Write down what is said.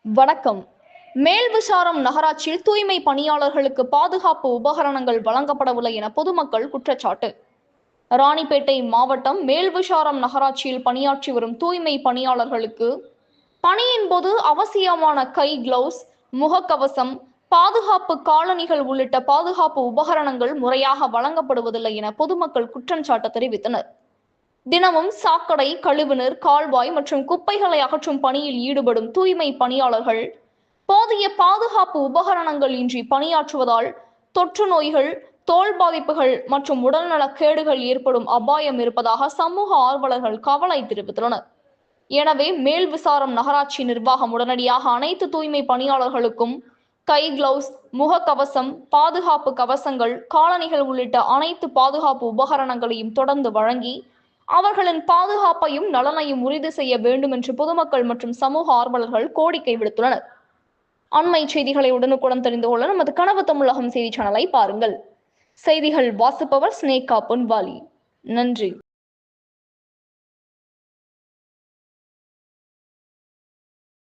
வணக்கம். மேல்விசாரம் நகராட்சியில் தூய்மை பணியாளர்களுக்கு பாதுகாப்பு உபகரணங்கள் வழங்கப்படவில்லை என பொதுமக்கள் குற்றச்சாட்டு. ராணிப்பேட்டை மாவட்டம் மேல்விசாரம் நகராட்சியில் பணியாற்றி வரும் தூய்மை பணியாளர்களுக்கு பணியின் போது அவசியமான கை கிளவுஸ், முகக்கவசம், பாதுகாப்பு காலணிகள் உள்ளிட்ட பாதுகாப்பு உபகரணங்கள் முறையாக வழங்கப்படுவதில்லை என பொதுமக்கள் குற்றச்சாட்டு தெரிவித்தனர். தினமும் சாக்கடை, கழிவுநீர், கால்வாய் மற்றும் குப்பைகளை அகற்றும் பணியில் ஈடுபடும் தூய்மை பணியாளர்கள் போதிய பாதுகாப்பு உபகரணங்கள் இன்றி பணியாற்றுவதால் தொற்று நோய்கள், தோல் பாதிப்புகள் மற்றும் உடல்நலக்கேடுகள் ஏற்படும் அபாயம் இருப்பதாக சமூக ஆர்வலர்கள் கவலை தெரிவித்துள்ளனர். எனவே மேல்விசாரம் நகராட்சி நிர்வாகம் உடனடியாக அனைத்து தூய்மை பணியாளர்களுக்கும் கை கிளவுஸ், முகக்கவசம், பாதுகாப்பு கவசங்கள், காலணிகள் உள்ளிட்ட அனைத்து பாதுகாப்பு உபகரணங்களையும் தொடர்ந்து வழங்கி அவர்களின் பாதுகாப்பையும் நலனையும் உறுதி செய்ய வேண்டும் என்று பொதுமக்கள் மற்றும் சமூக ஆர்வலர்கள் கோரிக்கை விடுத்துள்ளனர். அண்மை செய்திகளை உடனுக்குடன் தெரிந்து கொள்ள நமது கனவு தமிழகம் செய்தி சேனலை பாருங்கள். செய்திகள் வாசிப்பவர் ஸ்னேகா பொன்வாலி. நன்றி.